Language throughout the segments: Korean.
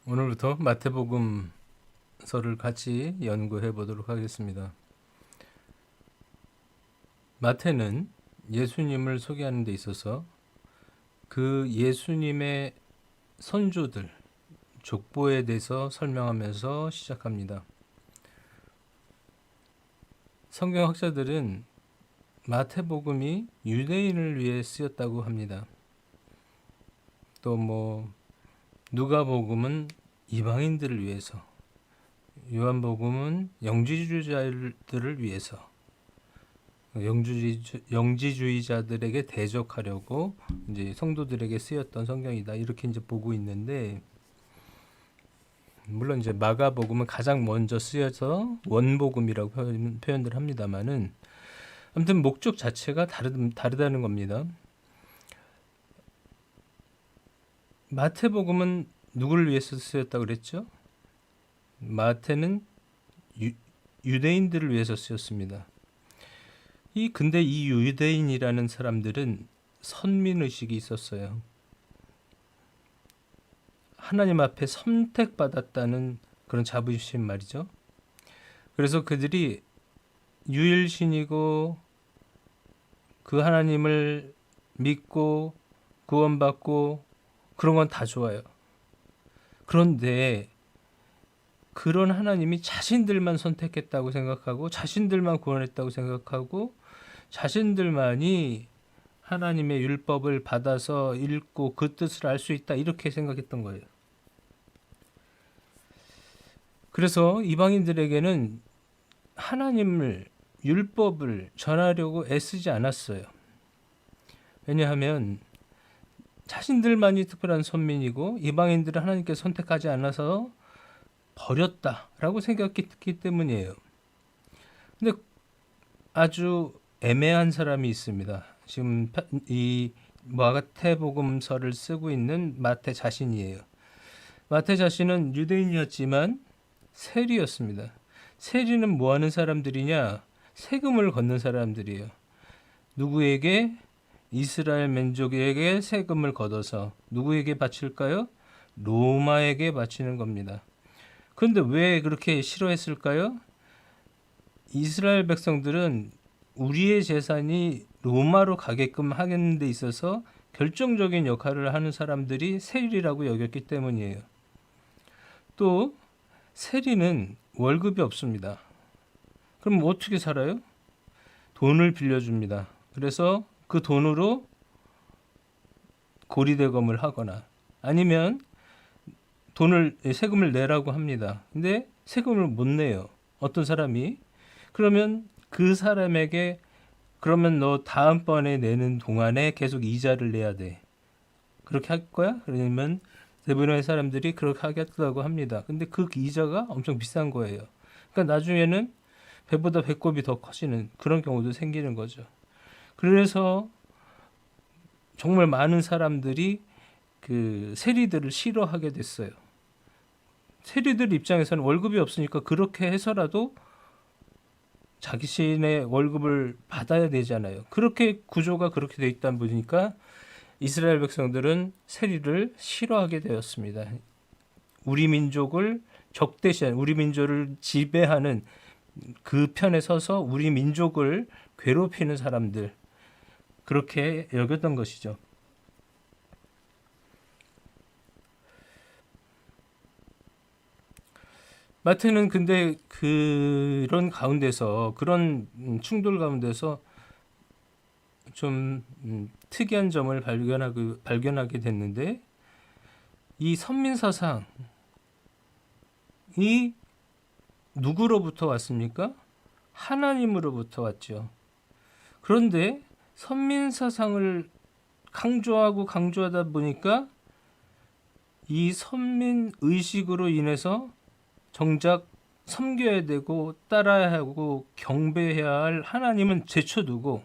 오늘부터 마태복음서를 같이 연구해 보도록 하겠습니다. 마태는 예수님을 소개하는 데 있어서 그 예수님의 선조들, 족보에 대해서 설명하면서 시작합니다. 성경학자들은 마태복음이 유대인을 위해 쓰였다고 합니다. 또 누가복음은 이방인들을 위해서, 요한복음은 영지주의자들을 위해서, 영지주의자들에게 대적하려고 이제 성도들에게 쓰였던 성경이다, 이렇게 이제 보고 있는데, 물론 이제 마가복음은 가장 먼저 쓰여서 원복음이라고 표현을 합니다만은, 아무튼 목적 자체가 다르다는 겁니다. 마태복음은 누구를 위해서 쓰였다고 그랬죠? 마태는 유대인들을 위해서 쓰였습니다. 근데 이 유대인이라는 사람들은 선민의식이 있었어요. 하나님 앞에 선택받았다는 그런 자부심 말이죠. 그래서 그들이 유일신이고 그 하나님을 믿고 구원받고 그런 건 다 좋아요. 그런데 그런 하나님이 자신들만 선택했다고 생각하고 자신들만 구원했다고 생각하고 자신들만이 하나님의 율법을 받아서 읽고 그 뜻을 알 수 있다, 이렇게 생각했던 거예요. 그래서 이방인들에게는 하나님을, 율법을 전하려고 애쓰지 않았어요. 왜냐하면 자신들만이 특별한 선민이고 이방인들은 하나님께 선택하지 않아서 버렸다라고 생각했기 때문이에요. 근데 아주 애매한 사람이 있습니다. 지금 이 마태복음서를 쓰고 있는 마태 자신이에요. 마태 자신은 유대인이었지만 세리였습니다. 세리는 뭐 하는 사람들이냐? 세금을 걷는 사람들이에요. 누구에게? 이스라엘 민족에게 세금을 걷어서 누구에게 바칠까요? 로마에게 바치는 겁니다. 그런데 왜 그렇게 싫어했을까요? 이스라엘 백성들은 우리의 재산이 로마로 가게끔 하는 데 있어서 결정적인 역할을 하는 사람들이 세리라고 여겼기 때문이에요. 또 세리는 월급이 없습니다. 그럼 어떻게 살아요? 돈을 빌려줍니다. 그래서 그 돈으로 고리대금을 하거나 아니면 세금을 내라고 합니다. 근데 세금을 못 내요. 어떤 사람이. 그러면 그 사람에게 그러면 너 다음번에 내는 동안에 계속 이자를 내야 돼. 그렇게 할 거야? 그러면 대부분의 사람들이 그렇게 하겠다고 합니다. 근데 그 이자가 엄청 비싼 거예요. 그러니까 나중에는 배보다 배꼽이 더 커지는 그런 경우도 생기는 거죠. 그래서 정말 많은 사람들이 그 세리들을 싫어하게 됐어요. 세리들 입장에서는 월급이 없으니까 그렇게 해서라도 자신의 월급을 받아야 되잖아요. 그렇게 구조가 그렇게 돼 있다 보니까 이스라엘 백성들은 세리를 싫어하게 되었습니다. 우리 민족을 적대시하는, 우리 민족을 지배하는 그 편에 서서 우리 민족을 괴롭히는 사람들, 그렇게 여겼던 것이죠. 마태는 근데 그런 가운데서, 그런 충돌 가운데서 좀 특이한 점을 발견하게 됐는데, 이 선민사상이 누구로부터 왔습니까? 하나님으로부터 왔죠. 그런데 선민사상을 강조하다 보니까 이 선민의식으로 인해서 정작 섬겨야 되고 따라야 하고 경배해야 할 하나님은 제쳐두고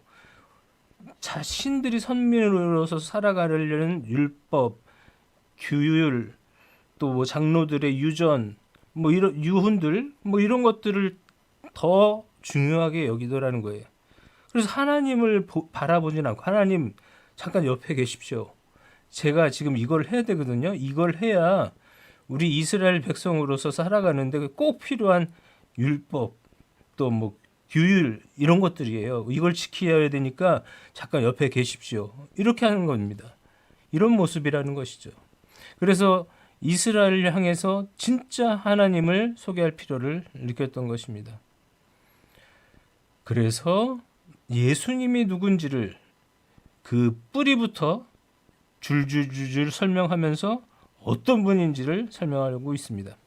자신들이 선민으로서 살아가려는 율법, 규율, 또 장로들의 유전, 이런 유훈들, 이런 것들을 더 중요하게 여기더라는 거예요. 그래서 하나님을 바라보진 않고, 하나님 잠깐 옆에 계십시오. 제가 지금 이걸 해야 되거든요. 이걸 해야 우리 이스라엘 백성으로서 살아가는데 꼭 필요한 율법 또 뭐 규율 이런 것들이에요. 이걸 지켜야 되니까 잠깐 옆에 계십시오. 이렇게 하는 겁니다. 이런 모습이라는 것이죠. 그래서 이스라엘을 향해서 진짜 하나님을 소개할 필요를 느꼈던 것입니다. 그래서 예수님이 누군지를 그 뿌리부터 줄줄줄줄 설명하면서 어떤 분인지를 설명하고 있습니다.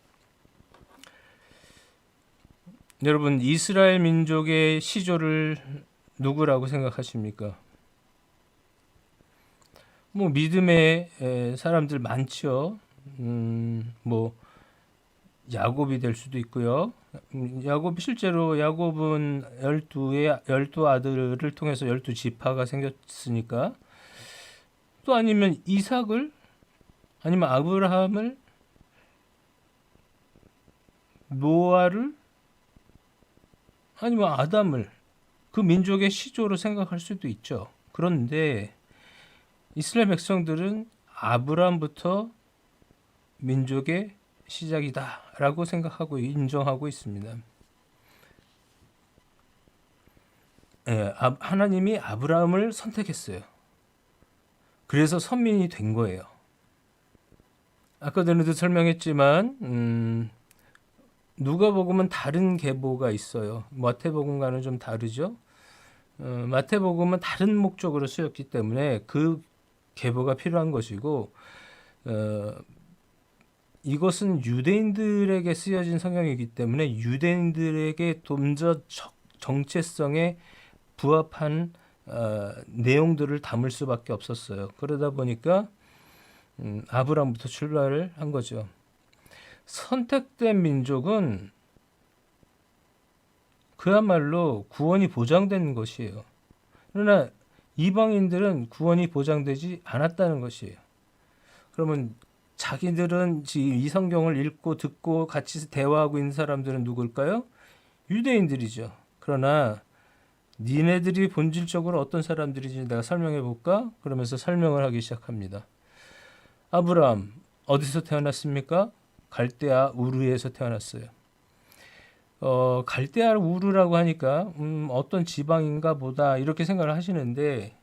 여러분, 이스라엘 민족의 시조를 누구라고 생각하십니까? 뭐 믿음의 사람들 많죠. 뭐 야곱이 될 수도 있고요. 야곱 실제로 야곱은 12 아들을 통해서 12지파가 생겼으니까 또 아니면 이삭을 아니면 아브라함을 노아를 아니면 아담을 그 민족의 시조로 생각할 수도 있죠. 그런데 이스라엘 백성들은 아브라함부터 민족의 시작이다라고 생각하고 인정하고 있습니다. 하나님이 아브라함을 선택했어요. 그래서 선민이 된 거예요. 아까 전에도 설명했지만 누가복음은 다른 계보가 있어요. 마태복음과는 좀 다르죠. 마태복음은 다른 목적으로 쓰였기 때문에 그 계보가 필요한 것이고 이것은 유대인들에게 쓰여진 성경이기 때문에 유대인들에게 좀 더 정체성에 부합한 내용들을 담을 수밖에 없었어요. 그러다 보니까 아브라함부터 출발을 한 거죠. 선택된 민족은 그야말로 구원이 보장된 것이에요. 그러나 이방인들은 구원이 보장되지 않았다는 것이에요. 그러면 자기들은 이 성경을 읽고 듣고 같이 대화하고 있는 사람들은 누굴까요? 유대인들이죠. 그러나 니네들이 본질적으로 어떤 사람들인지 내가 설명해 볼까? 그러면서 설명을 하기 시작합니다. 아브라함 어디서 태어났습니까? 갈대아 우르에서 태어났어요. 갈대아 우르라고 하니까 어떤 지방인가 보다 이렇게 생각을 하시는데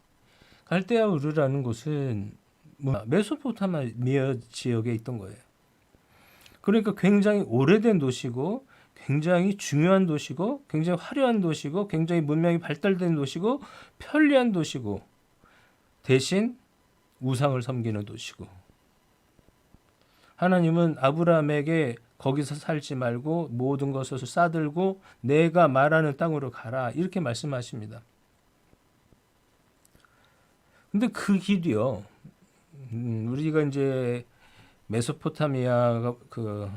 갈대아 우르라는 곳은 메소포타미아 지역에 있던 거예요. 그러니까 굉장히 오래된 도시고 굉장히 중요한 도시고 굉장히 화려한 도시고 굉장히 문명이 발달된 도시고 편리한 도시고 대신 우상을 섬기는 도시고 하나님은 아브라함에게 거기서 살지 말고 모든 것을 싸들고 내가 말하는 땅으로 가라 이렇게 말씀하십니다. 근데 그 길이요. 우리가 이제 메소포타미아가 그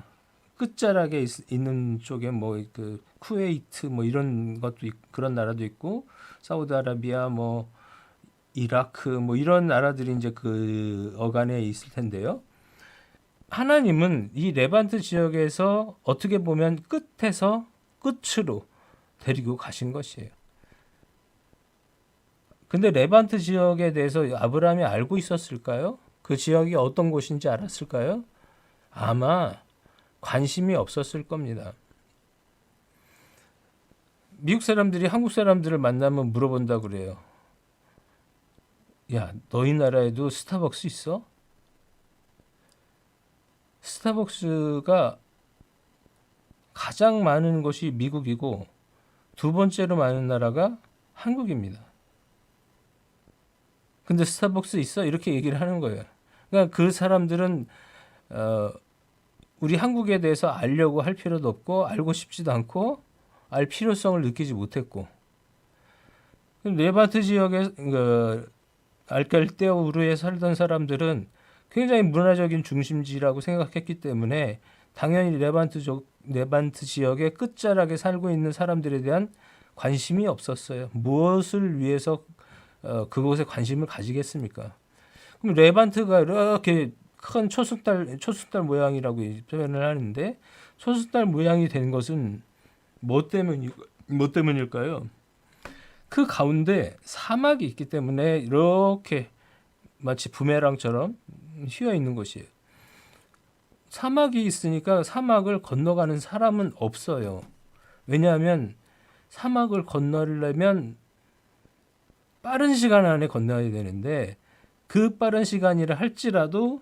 끝자락에 있는 쪽에 뭐 그 쿠웨이트 뭐 이런 것도 그런 나라도 있고 사우디아라비아 뭐 이라크 뭐 이런 나라들이 이제 그 어간에 있을 텐데요. 하나님은 이 레반트 지역에서 어떻게 보면 끝에서 끝으로 데리고 가신 것이에요. 근데 레반트 지역에 대해서 아브라함이 알고 있었을까요? 그 지역이 어떤 곳인지 알았을까요? 아마 관심이 없었을 겁니다. 미국 사람들이 한국 사람들을 만나면 물어본다 그래요. 야, 너희 나라에도 스타벅스 있어? 스타벅스가 가장 많은 것이 미국이고 두 번째로 많은 나라가 한국입니다. 근데 스타벅스 있어? 이렇게 얘기를 하는 거예요. 그러니까 그 사람들은 우리 한국에 대해서 알려고 할 필요도 없고 알고 싶지도 않고 알 필요성을 느끼지 못했고 레바트 지역의 알갈대아 우르에 살던 사람들은 굉장히 문화적인 중심지라고 생각했기 때문에 당연히 레반트 지역의 끝자락에 살고 있는 사람들에 대한 관심이 없었어요. 무엇을 위해서 그곳에 관심을 가지겠습니까? 그럼 레반트가 이렇게 큰 초승달 모양이라고 표현을 하는데 초승달 모양이 된 것은 뭐 때문일까요? 그 가운데 사막이 있기 때문에 이렇게 마치 부메랑처럼 휘어 있는 것이에요. 사막이 있으니까 사막을 건너가는 사람은 없어요. 왜냐하면 사막을 건너려면 빠른 시간 안에 건너야 되는데 그 빠른 시간이라 할지라도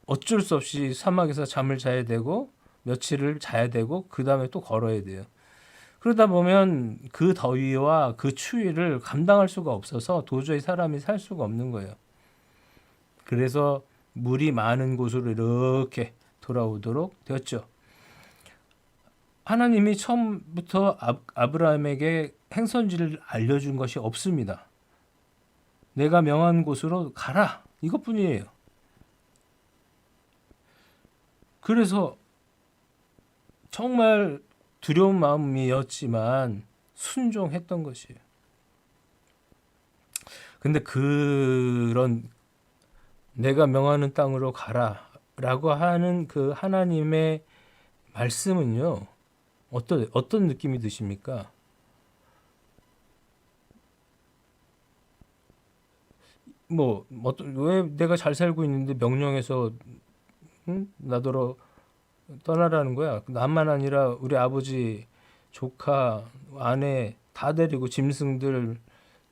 어쩔 수 없이 사막에서 잠을 자야 되고 며칠을 자야 되고 그 다음에 또 걸어야 돼요. 그러다 보면 그 더위와 그 추위를 감당할 수가 없어서 도저히 사람이 살 수가 없는 거예요. 그래서 물이 많은 곳으로 이렇게 돌아오도록 되었죠. 하나님이 처음부터 아브라함에게 행선지를 알려준 것이 없습니다. 내가 명한 곳으로 가라. 이것뿐이에요. 그래서 정말 두려운 마음이었지만 순종했던 것이에요. 근데 그런 내가 명하는 땅으로 가라라고 하는 그 하나님의 말씀은요. 어떤 느낌이 드십니까? 왜 내가 잘 살고 있는데 명령해서 나더러 떠나라는 거야. 나만 아니라 우리 아버지, 조카, 아내 다 데리고 짐승들,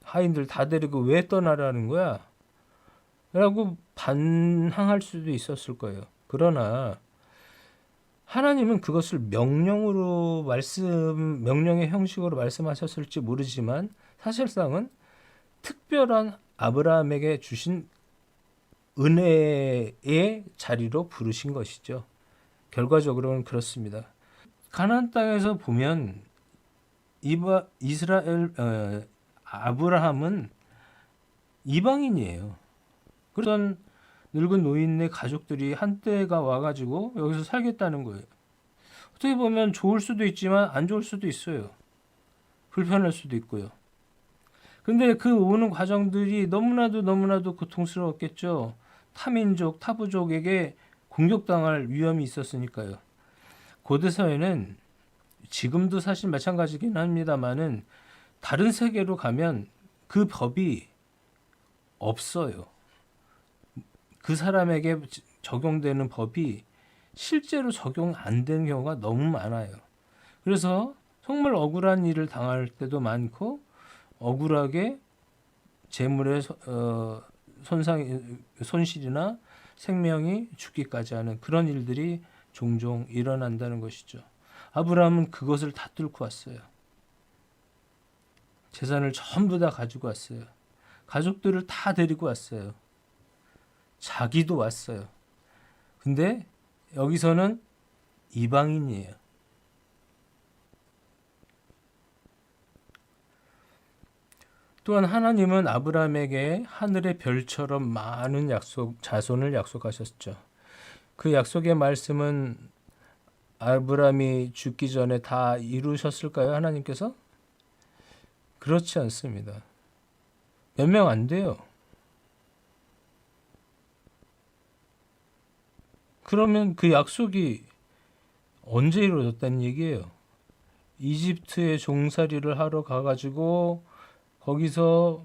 하인들 다 데리고 왜 떠나라는 거야? 라고 반항할 수도 있었을 거예요. 그러나 하나님은 그것을 명령의 형식으로 말씀하셨을지 모르지만 사실상은 특별한 아브라함에게 주신 은혜의 자리로 부르신 것이죠. 결과적으로는 그렇습니다. 가나안 땅에서 보면 아브라함은 이방인이에요. 그런 늙은 노인네 가족들이 한때가 와가지고 여기서 살겠다는 거예요. 어떻게 보면 좋을 수도 있지만 안 좋을 수도 있어요. 불편할 수도 있고요. 근데 그 오는 과정들이 너무나도 고통스러웠겠죠. 타민족, 타부족에게 공격당할 위험이 있었으니까요. 고대 사회는 지금도 사실 마찬가지긴 합니다만은 다른 세계로 가면 그 법이 없어요. 그 사람에게 적용되는 법이 실제로 적용 안 되는 경우가 너무 많아요. 그래서 정말 억울한 일을 당할 때도 많고 억울하게 재물의 손실이나 생명이 죽기까지 하는 그런 일들이 종종 일어난다는 것이죠. 아브라함은 그것을 다 뚫고 왔어요. 재산을 전부 다 가지고 왔어요. 가족들을 다 데리고 왔어요. 자기도 왔어요. 근데 여기서는 이방인이에요. 또한 하나님은 아브라함에게 하늘의 별처럼 많은 자손을 약속하셨죠. 그 약속의 말씀은 아브라함이 죽기 전에 다 이루셨을까요? 하나님께서? 그렇지 않습니다. 몇 명 안 돼요. 그러면 그 약속이 언제 이루어졌다는 얘기예요? 이집트에 종살이를 하러 가가지고 거기서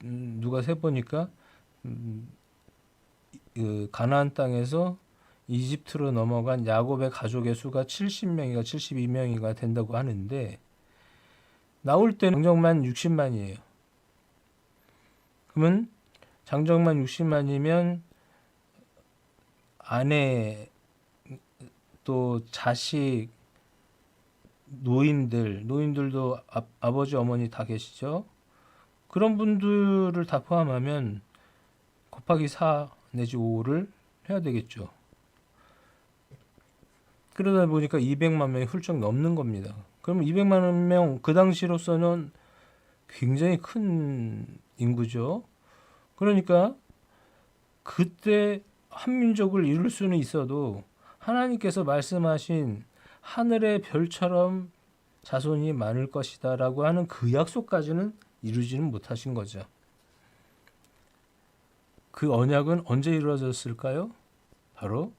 누가 세보니까 그 가나안 땅에서 이집트로 넘어간 야곱의 가족의 수가 70명이가 72명이가 된다고 하는데 나올 때는 장정만 60만이에요. 그러면 장정만 60만이면 아내 또 자식 노인들도 아버지 어머니 다 계시죠. 그런 분들을 다 포함하면 곱하기 4 내지 5를 해야 되겠죠. 그러다 보니까 200만 명이 훌쩍 넘는 겁니다. 그러면 200만 명 그 당시로서는 굉장히 큰 인구죠. 그러니까 그때 한민족을 이룰 수는 있어도 하나님께서 말씀하신 하늘의 별처럼 자손이 많을 것이다 라고 하는 그 약속까지는 이루지는 못하신 거죠. 그 언약은 언제 이루어졌을까요? 바로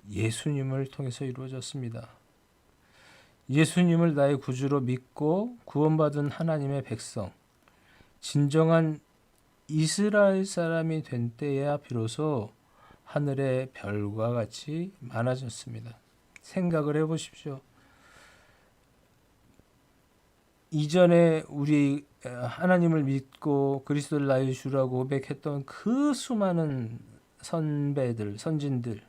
예수님을 통해서 이루어졌습니다. 예수님을 나의 구주로 믿고 구원받은 하나님의 백성, 진정한 이스라엘 사람이 된 때야 비로소 하늘의 별과 같이 많아졌습니다. 생각을 해보십시오. 이전에 우리 하나님을 믿고 그리스도를 나의 주라고 고백했던 그 수많은 선배들, 선진들,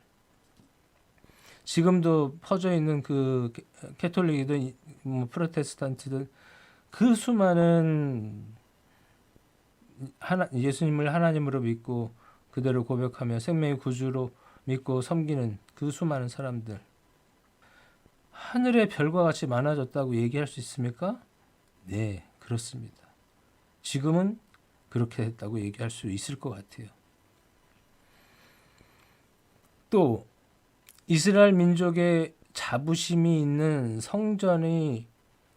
지금도 퍼져 있는 그 캐톨릭이든 뭐 프로테스탄트들, 그 수많은 예수님을 하나님으로 믿고 그대로 고백하며 생명의 구주로 믿고 섬기는 그 수많은 사람들, 하늘의 별과 같이 많아졌다고 얘기할 수 있습니까? 네, 그렇습니다. 지금은 그렇게 됐다고 얘기할 수 있을 것 같아요. 또 이스라엘 민족의 자부심이 있는 성전이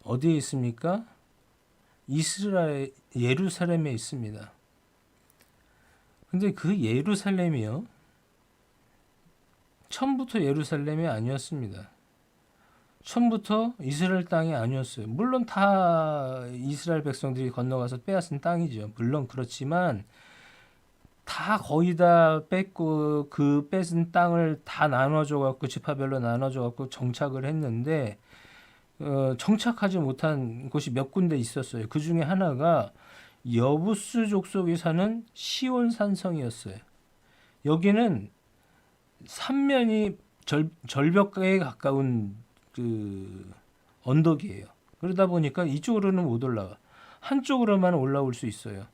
어디에 있습니까? 이스라엘 예루살렘에 있습니다. 근데 그 예루살렘이요, 처음부터 예루살렘이 아니었습니다. 처음부터 이스라엘 땅이 아니었어요. 물론 다 이스라엘 백성들이 건너가서 빼앗은 땅이죠. 물론 그렇지만 다 거의 다 뺏고 그 뺏은 땅을 다 나눠줘 갖고 지파별로 나눠줘 갖고 정착을 했는데 정착하지 못한 곳이 몇 군데 있었어요. 그 중에 하나가 여부스 족속이 사는 시온 산성이었어요. 여기는 삼면이 절벽에 가까운 그 언덕이에요. 그러다 보니까 이쪽으로는 못 올라가. 한쪽으로만 올라올 수 있어요.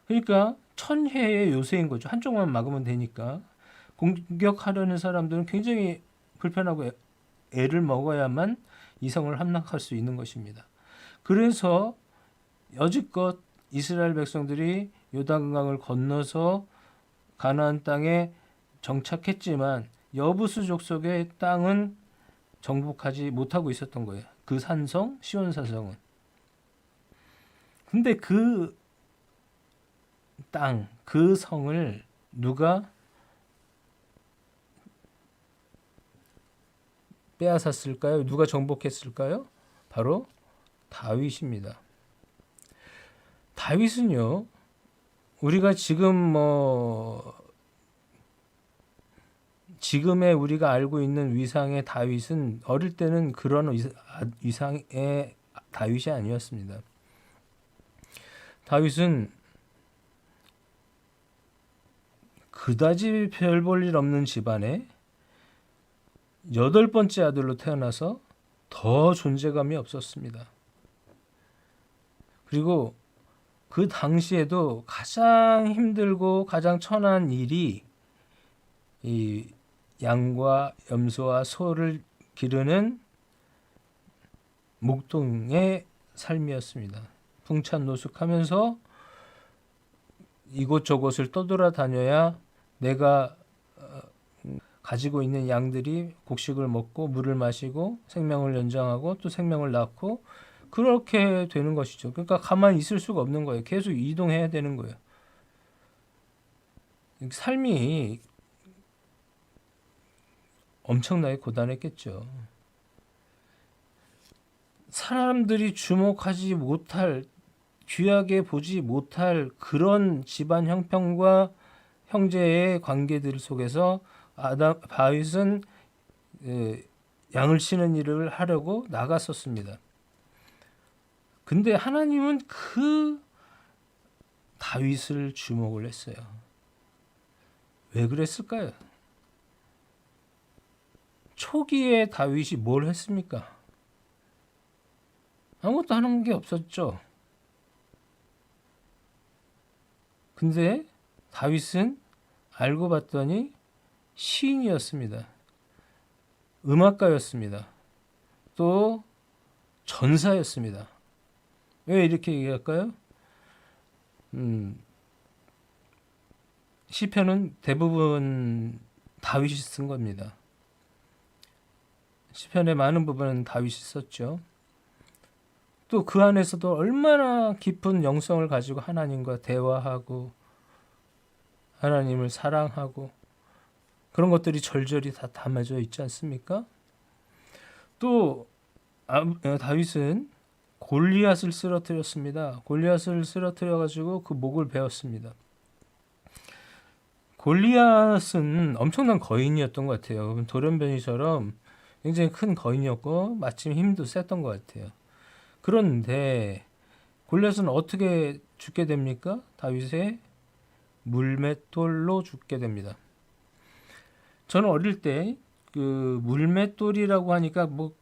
그러니까 천혜의 요새인 거죠. 한쪽만 막으면 되니까. 공격하려는 사람들은 굉장히 불편하고 애를 먹어야만 이성을 함락할 수 있는 것입니다. 그래서 여지껏 이스라엘 백성들이 요단강을 건너서 가나안 땅에 정착했지만 여부스 족속의 땅은 정복하지 못하고 있었던 거예요. 그 산성, 시온 산성은. 근데 그 땅, 그 성을 누가 빼앗았을까요? 누가 정복했을까요? 바로 다윗입니다. 다윗은요, 우리가 지금의 우리가 알고 있는 위상의 다윗은 어릴 때는 그런 위상의 다윗이 아니었습니다. 다윗은 그다지 별 볼 일 없는 집안에 8번째 아들로 태어나서 더 존재감이 없었습니다. 그리고 그 당시에도 가장 힘들고 가장 천한 일이 이 양과 염소와 소를 기르는 목동의 삶이었습니다. 풍찬노숙하면서 이곳저곳을 떠돌아다녀야 내가 가지고 있는 양들이 곡식을 먹고 물을 마시고 생명을 연장하고 또 생명을 낳고 그렇게 되는 것이죠. 그러니까 가만히 있을 수가 없는 거예요. 계속 이동해야 되는 거예요. 삶이 엄청나게 고단했겠죠. 사람들이 주목하지 못할, 귀하게 보지 못할 그런 집안 형편과 형제의 관계들 속에서 다윗은 양을 치는 일을 하려고 나갔었습니다. 근데 하나님은 그 다윗을 주목을 했어요. 왜 그랬을까요? 초기에 다윗이 뭘 했습니까? 아무것도 하는 게 없었죠. 근데 다윗은 알고 봤더니 시인이었습니다. 음악가였습니다. 또 전사였습니다. 왜 이렇게 얘기할까요? 시편은 대부분 다윗이 쓴 겁니다. 시편의 많은 부분은 다윗이 썼죠. 또 그 안에서도 얼마나 깊은 영성을 가지고 하나님과 대화하고 하나님을 사랑하고 그런 것들이 절절히 다 담아져 있지 않습니까? 또 다윗은 골리앗을 쓰러뜨렸습니다. 골리앗을 쓰러뜨려 가지고 그 목을 베었습니다. 골리앗은 엄청난 거인이었던 것 같아요. 돌연변이처럼 굉장히 큰 거인이었고 마침 힘도 셌던 것 같아요. 그런데 골리앗은 어떻게 죽게 됩니까? 다윗의 물맷돌로 죽게 됩니다. 저는 어릴 때 그 물맷돌이라고 하니까 뭐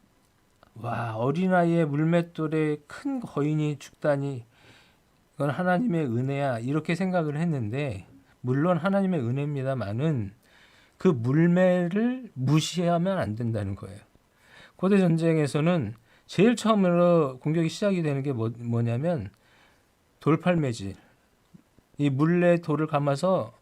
와, 어린아이의 물맷돌에 큰 거인이 죽다니 그건 하나님의 은혜야 이렇게 생각을 했는데 물론 하나님의 은혜입니다만은 그 물매를 무시하면 안 된다는 거예요. 고대 전쟁에서는 제일 처음으로 공격이 시작이 되는 게 뭐냐면 돌팔매질. 이 물레 돌을 감아서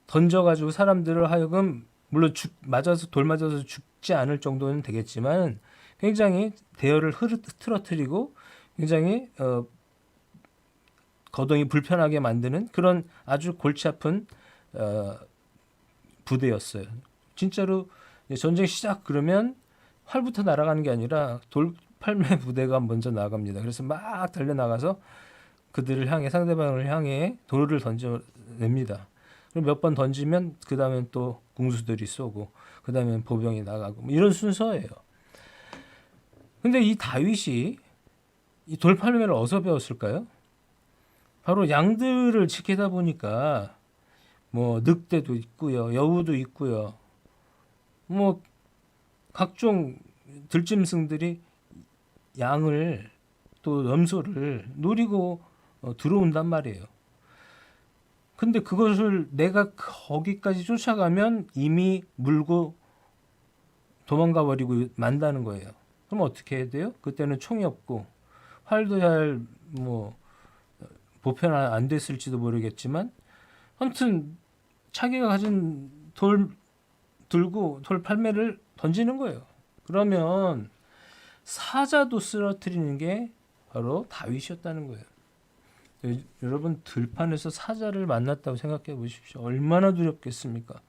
던져가지고 사람들을 하여금 물론 맞아서 돌 맞아서 죽지 않을 정도는 되겠지만 굉장히 대열을 흐트러뜨리고 굉장히 거동이 불편하게 만드는 그런 아주 골치 아픈 부대였어요. 진짜로 전쟁 시작 그러면 활부터 날아가는 게 아니라 돌팔매 부대가 먼저 나갑니다. 그래서 막 달려나가서 그들을 향해 상대방을 향해 돌을 던져냅니다. 그럼 몇 번 던지면 그 다음엔 또 궁수들이 쏘고 그 다음엔 보병이 나가고 뭐 이런 순서예요. 근데 이 다윗이 이 돌팔매를 어디서 배웠을까요? 바로 양들을 지키다 보니까 뭐 늑대도 있고요, 여우도 있고요, 뭐 각종 들짐승들이 양을 또 염소를 노리고 들어온단 말이에요. 근데 그것을 내가 거기까지 쫓아가면 이미 물고 도망가 버리고 만다는 거예요. 그럼 어떻게 해야 돼요? 그때는 총이 없고 활도 잘 뭐 보편 안 됐을지도 모르겠지만 아무튼 자기가 가진 돌 들고 돌팔매를 던지는 거예요. 그러면 사자도 쓰러뜨리는 게 바로 다윗이었다는 거예요. 여러분 들판에서 사자를 만났다고 생각해 보십시오. 얼마나 두렵겠습니까?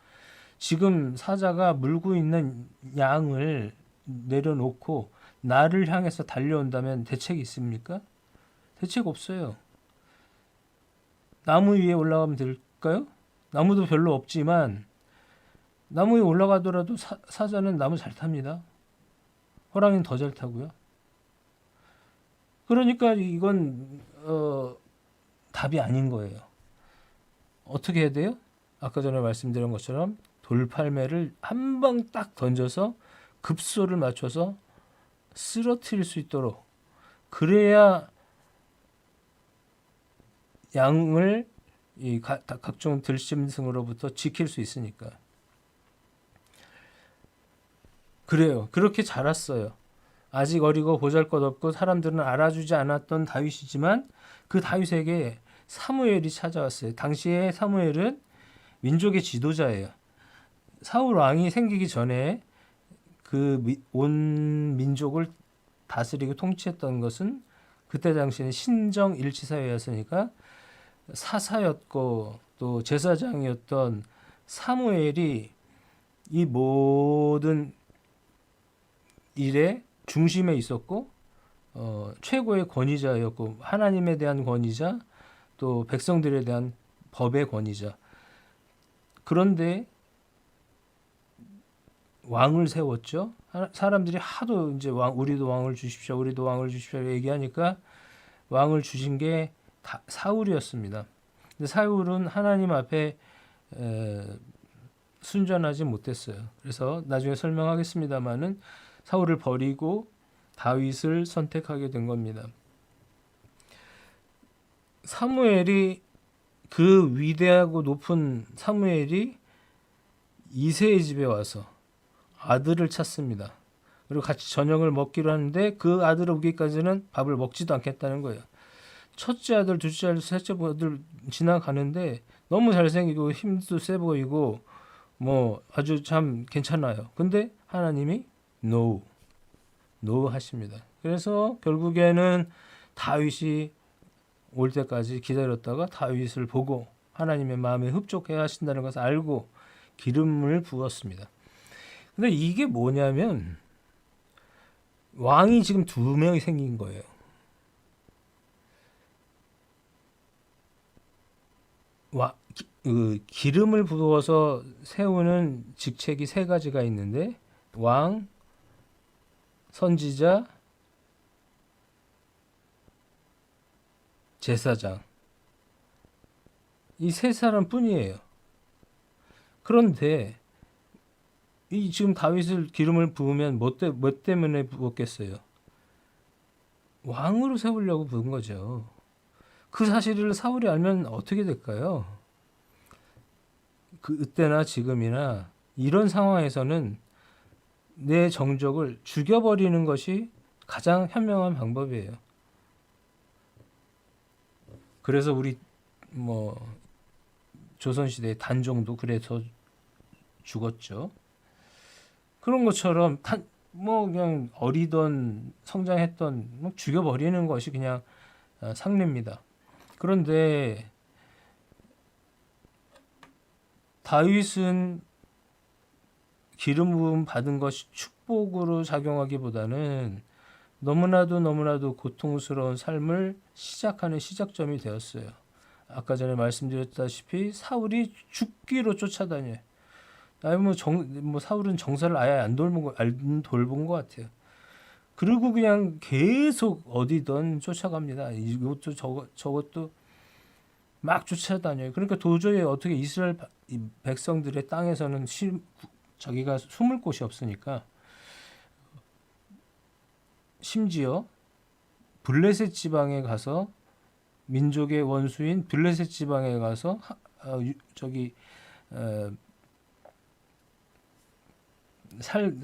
지금 사자가 물고 있는 양을 내려놓고 나를 향해서 달려온다면 대책이 있습니까? 대책 없어요. 나무 위에 올라가면 될까요? 나무도 별로 없지만 나무 위에 올라가더라도 사자는 나무 잘 탑니다. 호랑이는 더 잘 타고요. 그러니까 이건 답이 아닌 거예요. 어떻게 해야 돼요? 아까 전에 말씀드린 것처럼 돌팔매를 한 방 딱 던져서 급소를 맞춰서 쓰러뜨릴 수 있도록 그래야 양을 이 각종 들짐승으로부터 지킬 수 있으니까. 그래요. 그렇게 자랐어요. 아직 어리고 보잘것없고 사람들은 알아주지 않았던 다윗이지만 그 다윗에게 사무엘이 찾아왔어요. 당시에 사무엘은 민족의 지도자예요. 사울 왕이 생기기 전에 그 온 민족을 다스리고 통치했던 것은 그때 당시에는 신정 일치사회였으니까 사사였고 또 제사장이었던 사무엘이 이 모든 일의 중심에 있었고 최고의 권위자였고 하나님에 대한 권위자 또 백성들에 대한 법의 권위자. 그런데 왕을 세웠죠. 사람들이 하도 이제 우리도 왕을 주십시오, 우리도 왕을 주십시오 얘기하니까 왕을 주신 게 사울이었습니다. 근데 사울은 하나님 앞에 순전하지 못했어요. 그래서 나중에 설명하겠습니다만은 사울을 버리고 다윗을 선택하게 된 겁니다. 사무엘이 그 위대하고 높은 사무엘이 이새의 집에 와서 아들을 찾습니다. 그리고 같이 저녁을 먹기로 하는데 그 아들 오기까지는 밥을 먹지도 않겠다는 거예요. 첫째 아들, 둘째 아들, 셋째 아들 지나가는데 너무 잘생기고 힘도 세 보이고 뭐 아주 참 괜찮아요. 근데 하나님이 no 하십니다. 그래서 결국에는 다윗이 올 때까지 기다렸다가 다윗을 보고 하나님의 마음에 흡족해 하신다는 것을 알고 기름을 부었습니다. 근데 이게 뭐냐면 왕이 지금 2명이 생긴 거예요. 그 기름을 부어서 세우는 직책이 세 가지가 있는데 왕, 선지자, 제사장 이 세 사람뿐이에요. 그런데 이 지금 다윗을 기름을 부으면 뭐 때문에 부었겠어요? 왕으로 세우려고 부은 거죠. 그 사실을 사울이 알면 어떻게 될까요? 그때나 지금이나 이런 상황에서는 내 정적을 죽여버리는 것이 가장 현명한 방법이에요. 그래서 우리 뭐 조선시대 단종도 그래서 죽었죠. 그런 것처럼 뭐 그냥 어리던 성장했던 뭐 죽여버리는 것이 그냥 상례입니다. 그런데 다윗은 기름 부음 받은 것이 축복으로 작용하기보다는 너무나도 고통스러운 삶을 시작하는 시작점이 되었어요. 아까 전에 말씀드렸다시피 사울이 죽기로 쫓아다녀요. 아니 뭐 사울은 정사를 아예 안 돌본 것 같아요. 그리고 그냥 계속 어디든 쫓아갑니다. 이것도 저것도 막 쫓아다녀요. 그러니까 도저히 어떻게 이스라엘 백성들의 땅에서는 자기가 숨을 곳이 없으니까 심지어 블레셋 지방에 가서 민족의 원수인 블레셋 지방에 가서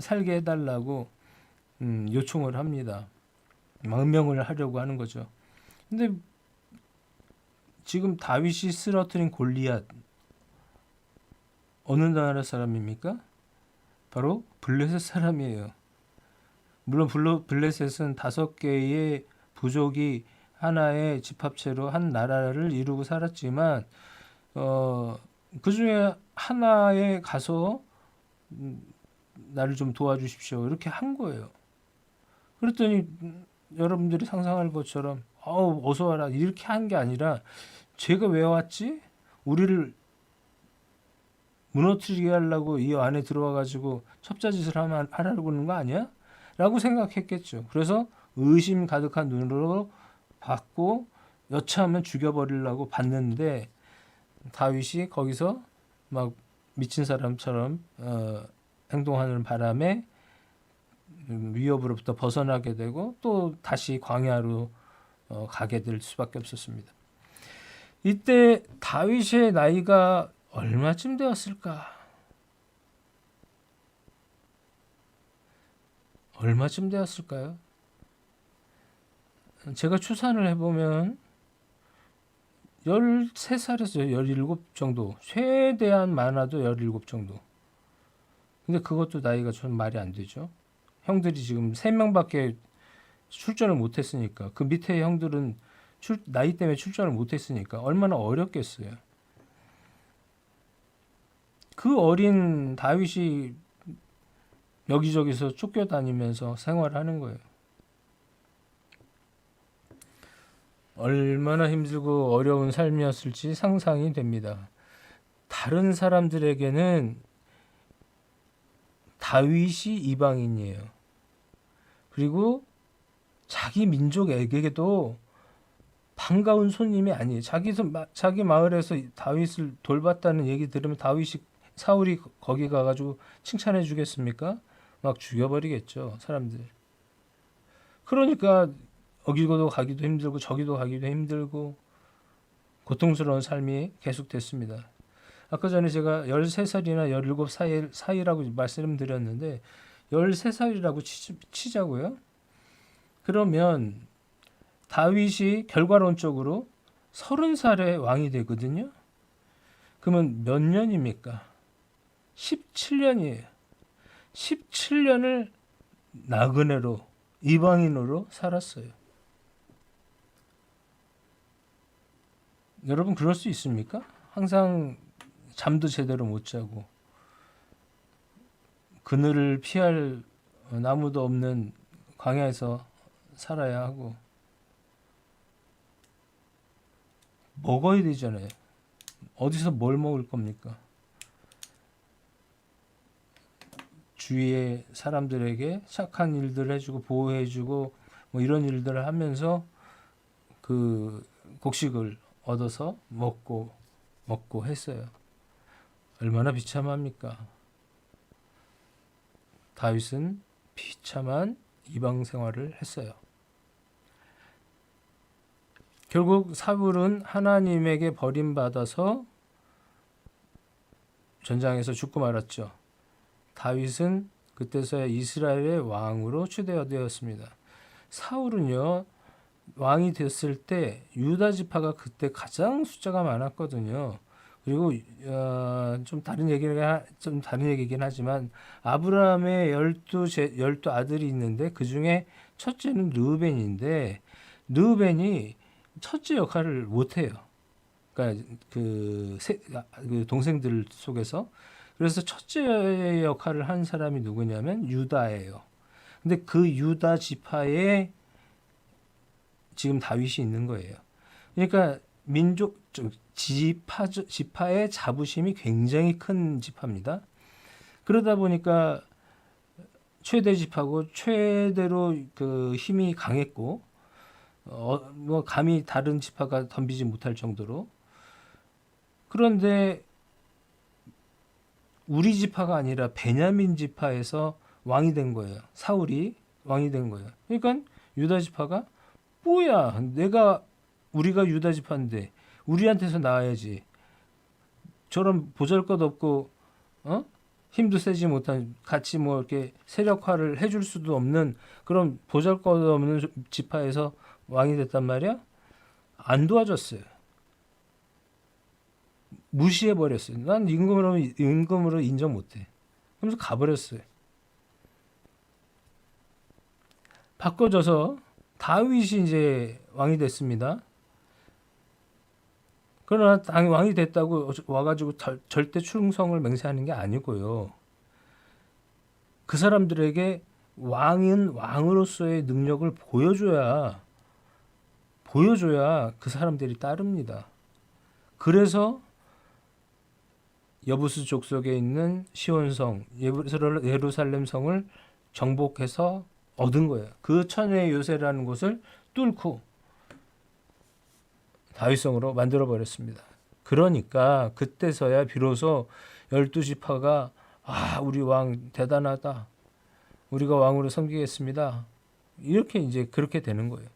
살게 해달라고 요청을 합니다. 망명을 하려고 하는 거죠. 근데 지금 다윗이 쓰러뜨린 골리앗 어느 나라 사람입니까? 바로 블레셋 사람이에요. 물론 블레셋은 5개의 부족이 하나의 집합체로 한 나라를 이루고 살았지만 그 중에 하나에 가서 나를 좀 도와주십시오. 이렇게 한 거예요. 그랬더니 여러분들이 상상할 것처럼 어서 와라 이렇게 한 게 아니라 쟤가 왜 왔지? 우리를 무너뜨리게 하려고 이 안에 들어와 가지고 첩자짓을 하려고 하는 거 아니야? 라고 생각했겠죠. 그래서 의심 가득한 눈으로 봤고 여차하면 죽여버리려고 봤는데 다윗이 거기서 막 미친 사람처럼 행동하는 바람에 위협으로부터 벗어나게 되고 또 다시 광야로 가게 될 수밖에 없었습니다. 이때 다윗의 나이가 얼마쯤 되었을까? 얼마쯤 되었을까요? 제가 추산을 해보면 13살에서 17 정도, 최대한 많아도 17 정도. 근데 그것도 나이가 좀 말이 안 되죠. 형들이 지금 3명밖에 출전을 못했으니까 그 밑에 형들은 나이 때문에 출전을 못했으니까 얼마나 어렵겠어요. 그 어린 다윗이 여기저기서 쫓겨다니면서 생활하는 거예요. 얼마나 힘들고 어려운 삶이었을지 상상이 됩니다. 다른 사람들에게는 다윗이 이방인이에요. 그리고 자기 민족에게도 반가운 손님이 아니에요. 자기 마을에서 다윗을 돌봤다는 얘기 들으면 사울이 거기 가가지고 칭찬해 주겠습니까? 막 죽여버리겠죠, 사람들. 그러니까 어기고도 가기도 힘들고 저기도 가기도 힘들고 고통스러운 삶이 계속됐습니다. 아까 전에 제가 13살이나 17 사이라고 말씀드렸는데 13살이라고 치자고요. 그러면 다윗이 결과론적으로 30살에 왕이 되거든요. 그러면 몇 년입니까? 17년이에요. 17년을 나그네로 이방인으로 살았어요. 여러분 그럴 수 있습니까? 항상 잠도 제대로 못 자고 그늘을 피할 나무도 없는 광야에서 살아야 하고 먹어야 되잖아요. 어디서 뭘 먹을 겁니까? 주위의 사람들에게 착한 일들을 해주고 보호해주고 뭐 이런 일들을 하면서 그 곡식을 얻어서 먹고 했어요. 얼마나 비참합니까? 다윗은 비참한 이방 생활을 했어요. 결국 사울은 하나님에게 버림받아서 전장에서 죽고 말았죠. 다윗은 그때서야 이스라엘의 왕으로 추대되었습니다. 사울은요, 왕이 됐을 때 유다 지파가 그때 가장 숫자가 많았거든요. 그리고 좀 다른 얘기긴 하지만 아브라함의 12 아들이 있는데 그 중에 첫째는 르우벤인데 르우벤이 첫째 역할을 못 해요. 그러니까 그 동생들 속에서. 그래서 첫째 역할을 한 사람이 누구냐면 유다예요. 근데 그 유다 지파에 지금 다윗이 있는 거예요. 그러니까 지파의 자부심이 굉장히 큰 지파입니다. 그러다 보니까 최대 지파고 최대로 그 힘이 강했고 뭐 감히 다른 지파가 덤비지 못할 정도로. 그런데 우리 지파가 아니라 베냐민 지파에서 왕이 된 거예요. 사울이 왕이 된 거예요. 그러니까 유다 지파가 뭐야? 우리가 유다 지파인데 우리한테서 나와야지. 저런 보잘것없고 힘도 세지 못한 같이 뭐 이렇게 세력화를 해줄 수도 없는 그런 보잘것없는 지파에서 왕이 됐단 말이야. 안 도와줬어요. 무시해 버렸어요. 난 임금으로 인정 못해. 그러면서 가버렸어요. 바꿔줘서 다윗이 이제 왕이 됐습니다. 그러나 왕이 됐다고 와가지고 절대 충성을 맹세하는 게 아니고요. 그 사람들에게 왕은 왕으로서의 능력을 보여줘야 그 사람들이 따릅니다. 그래서 여부스 족속에 있는 시온성, 예루살렘 성을 정복해서 얻은 거예요. 그 천의 요새라는 곳을 뚫고 다윗성으로 만들어 버렸습니다. 그러니까 그때서야 비로소 12지파가 우리 왕 대단하다. 우리가 왕으로 섬기겠습니다. 이렇게 이제 그렇게 되는 거예요.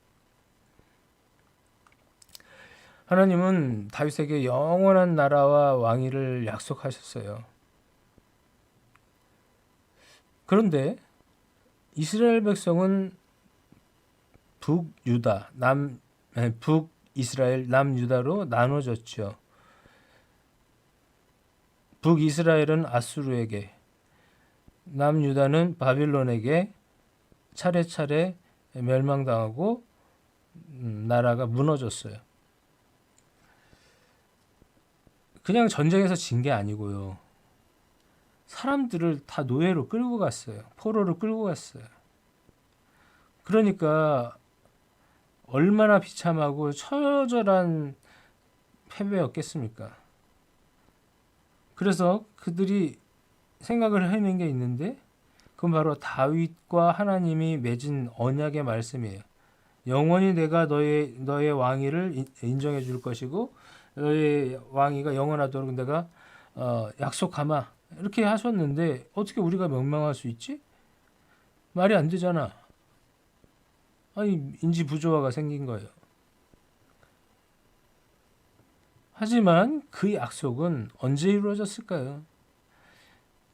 하나님은 다윗에게 영원한 나라와 왕위를 약속하셨어요. 그런데 이스라엘 백성은 북이스라엘, 남유다로 나눠졌죠. 북이스라엘은 아수르에게, 남유다는 바빌론에게 차례차례 멸망당하고 나라가 무너졌어요. 그냥 전쟁에서 진 게 아니고요. 사람들을 다 노예로 끌고 갔어요. 포로로 끌고 갔어요. 그러니까 얼마나 비참하고 처절한 패배였겠습니까? 그래서 그들이 생각을 해낸 게 있는데 그건 바로 다윗과 하나님이 맺은 언약의 말씀이에요. 영원히 내가 너의 왕위를 인정해 줄 것이고 너의 왕위가 영원하도록 내가 약속하마 이렇게 하셨는데 어떻게 우리가 명망할 수 있지? 말이 안 되잖아. 아니 인지 부조화가 생긴 거예요. 하지만 그 약속은 언제 이루어졌을까요?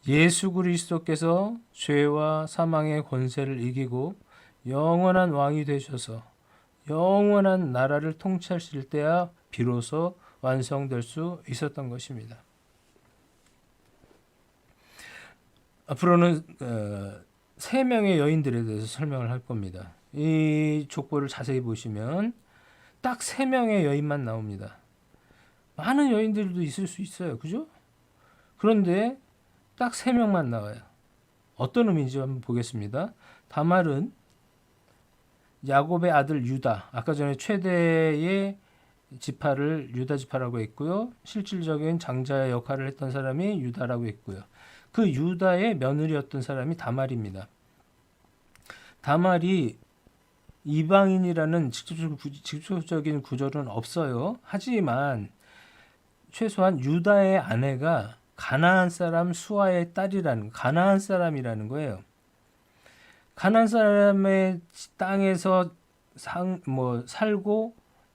예수 그리스도께서 죄와 사망의 권세를 이기고 영원한 왕이 되셔서 영원한 나라를 통치하실 때야 비로소 완성될 수 있었던 것입니다. 앞으로는 3명의 여인들에 대해서 설명을 할 겁니다. 이 족보를 자세히 보시면 딱 3명의 여인만 나옵니다. 많은 여인들도 있을 수 있어요. 그죠? 그런데 딱 3명만 나와요. 어떤 의미인지 한번 보겠습니다. 다말은 야곱의 아들 유다, 아까 전에 최대의 지파를 유다 지파라고 했고요. 실질적인 장자의 역할을 했던 사람이 유다라고 했고요. 그 유다의 며느리였던 사람이 다말입니다. 다말이 이방인이라는 직접적인 구절은 없어요. 하지만 최소한 유다의 아내가 가나안 사람 수아의 딸이라는 가나안 사람이라는 거예요. 가나안 사람의 땅에서 살고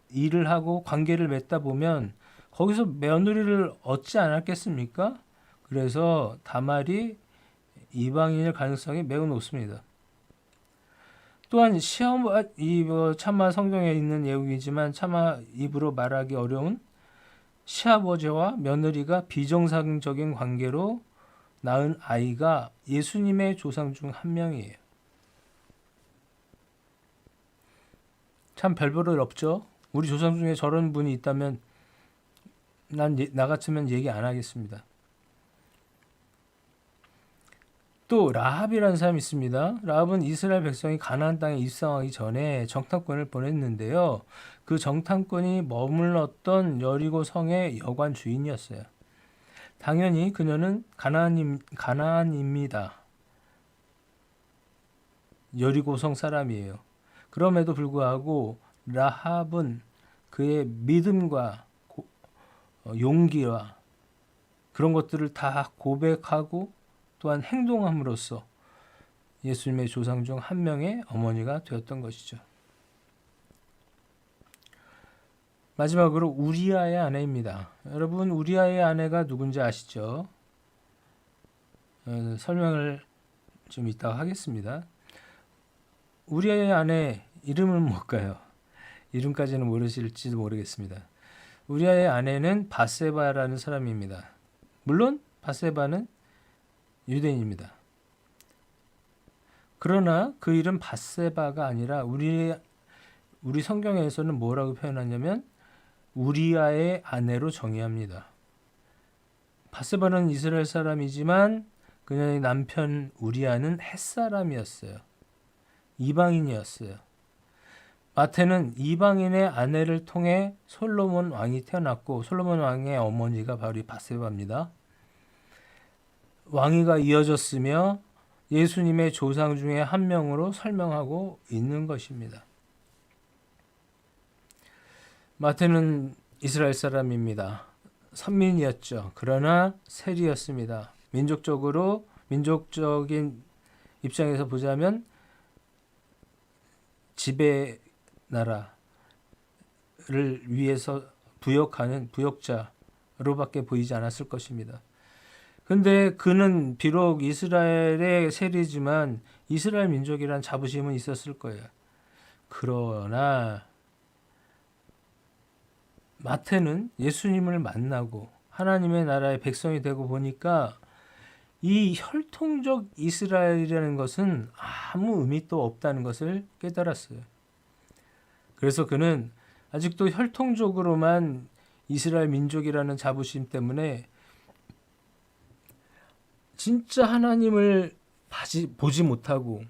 일을 하고 관계를 맺다 보면 거기서 며느리를 얻지 않았겠습니까? 그래서 다말이 이방인일 가능성이 매우 높습니다. 또한 차마 성경에 있는 내용이지만 차마 입으로 말하기 어려운 시아버지와 며느리가 비정상적인 관계로 낳은 아이가 예수님의 조상 중 한 명이에요. 참 별볼일 없죠. 우리 조상 중에 저런 분이 있다면 나 같으면 얘기 안 하겠습니다. 또 라합이라는 사람이 있습니다. 라합은 이스라엘 백성이 가나안 땅에 입성하기 전에 정탐꾼을 보냈는데요. 그 정탐꾼이 머물렀던 여리고 성의 여관 주인이었어요. 당연히 그녀는 가나안입니다. 여리고 성 사람이에요. 그럼에도 불구하고 라합은 그의 믿음과 용기와 그런 것들을 다 고백하고 또한 행동함으로써 예수님의 조상 중 한 명의 어머니가 되었던 것이죠. 마지막으로 우리아의 아내입니다. 여러분 우리아의 아내가 누군지 아시죠? 설명을 좀 이따가 하겠습니다. 우리아의 아내 이름은 뭘까요? 이름까지는 모르실지도 모르겠습니다. 우리아의 아내는 밧세바라는 사람입니다. 물론 밧세바는 유대인입니다. 그러나 그 이름 밧세바가 아니라 우리 성경에서는 뭐라고 표현하냐면 우리아의 아내로 정의합니다. 밧세바는 이스라엘 사람이지만 그녀의 남편 우리아는 헷 사람이었어요. 이방인이었어요. 마태는 이방인의 아내를 통해 솔로몬 왕이 태어났고 솔로몬 왕의 어머니가 바로 이 밧세바입니다. 왕위가 이어졌으며 예수님의 조상 중에 한 명으로 설명하고 있는 것입니다. 마태는 이스라엘 사람입니다. 선민이었죠. 그러나 세리였습니다. 민족적인 입장에서 보자면 지배 나라를 위해서 부역하는 부역자로밖에 보이지 않았을 것입니다. 근데 그는 비록 이스라엘의 세리지만 이스라엘 민족이란 자부심은 있었을 거예요. 그러나 마태는 예수님을 만나고 하나님의 나라의 백성이 되고 보니까 이 혈통적 이스라엘이라는 것은 아무 의미도 없다는 것을 깨달았어요. 그래서 그는 아직도 혈통적으로만 이스라엘 민족이라는 자부심 때문에 진짜 하나님을 보지 못하고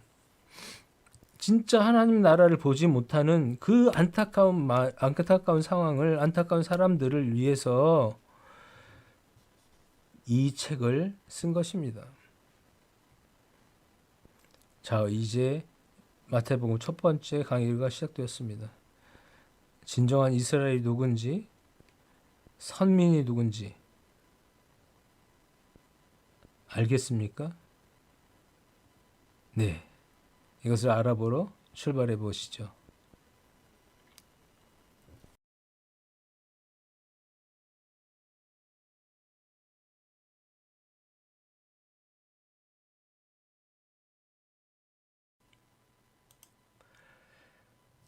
진짜 하나님 나라를 보지 못하는 그 안타까운 상황을 안타까운 사람들을 위해서 이 책을 쓴 것입니다. 자, 이제 마태복음 첫 번째 강의가 시작되었습니다. 진정한 이스라엘이 누군지, 선민이 누군지 알겠습니까? 네, 이것을 알아보러 출발해 보시죠.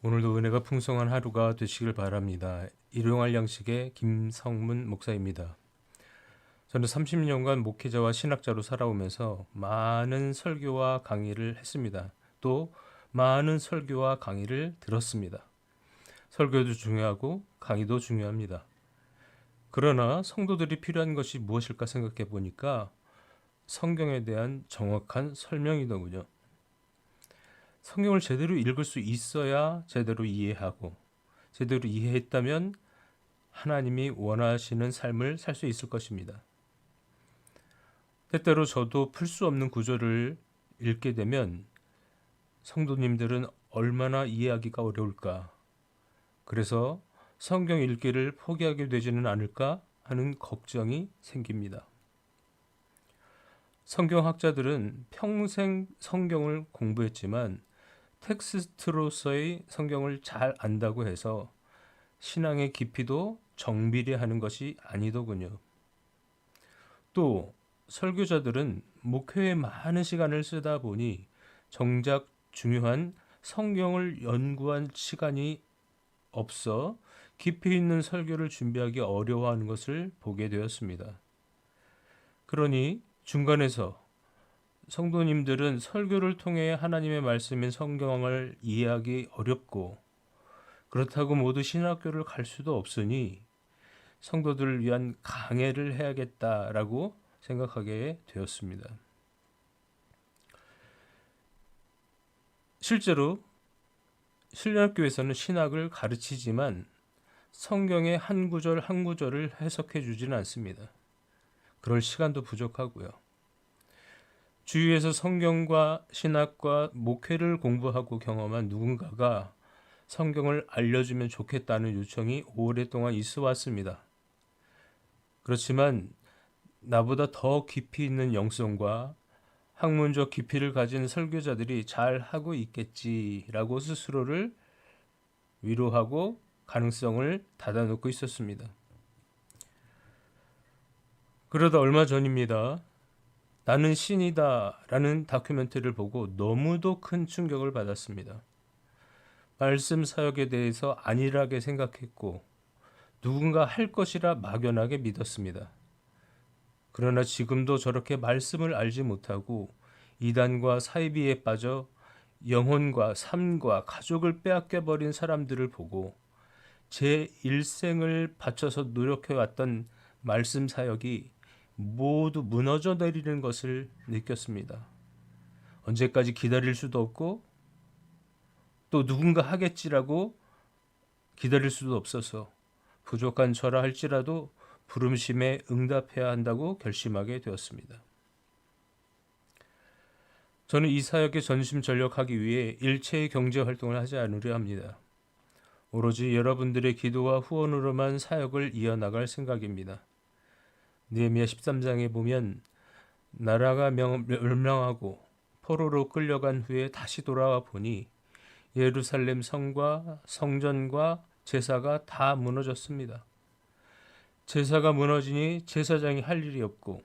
오늘도 은혜가 풍성한 하루가 되시길 바랍니다. 일용할 양식의 김성문 목사입니다. 저는 30년간 목회자와 신학자로 살아오면서 많은 설교와 강의를 했습니다. 또 많은 설교와 강의를 들었습니다. 설교도 중요하고 강의도 중요합니다. 그러나 성도들이 필요한 것이 무엇일까 생각해 보니까 성경에 대한 정확한 설명이더군요. 성경을 제대로 읽을 수 있어야 제대로 이해하고 제대로 이해했다면 하나님이 원하시는 삶을 살 수 있을 것입니다. 때때로 저도 풀 수 없는 구절을 읽게 되면 성도님들은 얼마나 이해하기가 어려울까. 그래서 성경 읽기를 포기하게 되지는 않을까 하는 걱정이 생깁니다. 성경학자들은 평생 성경을 공부했지만 텍스트로서의 성경을 잘 안다고 해서 신앙의 깊이도 정비례하는 것이 아니더군요. 또 설교자들은 목회에 많은 시간을 쓰다 보니 정작 중요한 성경을 연구한 시간이 없어 깊이 있는 설교를 준비하기 어려워하는 것을 보게 되었습니다. 그러니 중간에서 성도님들은 설교를 통해 하나님의 말씀인 성경을 이해하기 어렵고 그렇다고 모두 신학교를 갈 수도 없으니 성도들을 위한 강해를 해야겠다라고 생각하게 되었습니다. 실제로 신약교에서는 신학을 가르치지만 성경의 한 구절 한 구절을 해석해 주지는 않습니다. 그럴 시간도 부족하고요. 주위에서 성경과 신학과 목회를 공부하고 경험한 누군가가 성경을 알려주면 좋겠다는 요청이 오랫동안 있어 왔습니다. 그렇지만 나보다 더 깊이 있는 영성과 학문적 깊이를 가진 설교자들이 잘 하고 있겠지라고 스스로를 위로하고 가능성을 닫아놓고 있었습니다. 그러다 얼마 전입니다. 나는 신이다 라는 다큐멘터리를 보고 너무도 큰 충격을 받았습니다. 말씀 사역에 대해서 안일하게 생각했고 누군가 할 것이라 막연하게 믿었습니다. 그러나 지금도 저렇게 말씀을 알지 못하고 이단과 사이비에 빠져 영혼과 삶과 가족을 빼앗겨버린 사람들을 보고 제 일생을 바쳐서 노력해왔던 말씀 사역이 모두 무너져 내리는 것을 느꼈습니다. 언제까지 기다릴 수도 없고 또 누군가 하겠지라고 기다릴 수도 없어서 부족한 저라 할지라도 부름심에 응답해야 한다고 결심하게 되었습니다. 저는 이 사역에 전심전력하기 위해 일체의 경제 활동을 하지 않으려 합니다. 오로지 여러분들의 기도와 후원으로만 사역을 이어나갈 생각입니다. 느헤미야 13장에 보면 나라가 멸망하고 포로로 끌려간 후에 다시 돌아와 보니 예루살렘 성과 성전과 제사가 다 무너졌습니다. 제사가 무너지니 제사장이 할 일이 없고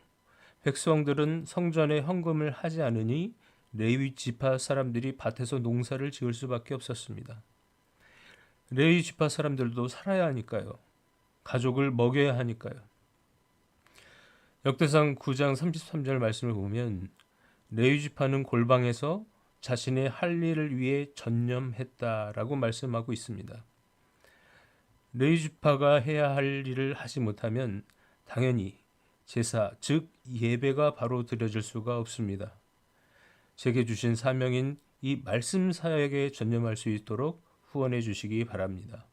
백성들은 성전에 헌금을 하지 않으니 레위 지파 사람들이 밭에서 농사를 지을 수밖에 없었습니다. 레위 지파 사람들도 살아야 하니까요. 가족을 먹여야 하니까요. 역대상 9장 33절 말씀을 보면 레위 지파는 골방에서 자신의 할 일을 위해 전념했다라고 말씀하고 있습니다. 레위 지파가 해야 할 일을 하지 못하면 당연히 제사, 즉 예배가 바로 드려질 수가 없습니다. 제게 주신 사명인 이 말씀 사역에 전념할 수 있도록 후원해 주시기 바랍니다.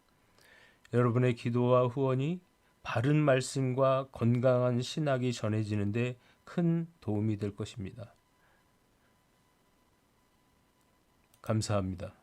여러분의 기도와 후원이 바른 말씀과 건강한 신학이 전해지는데 큰 도움이 될 것입니다. 감사합니다.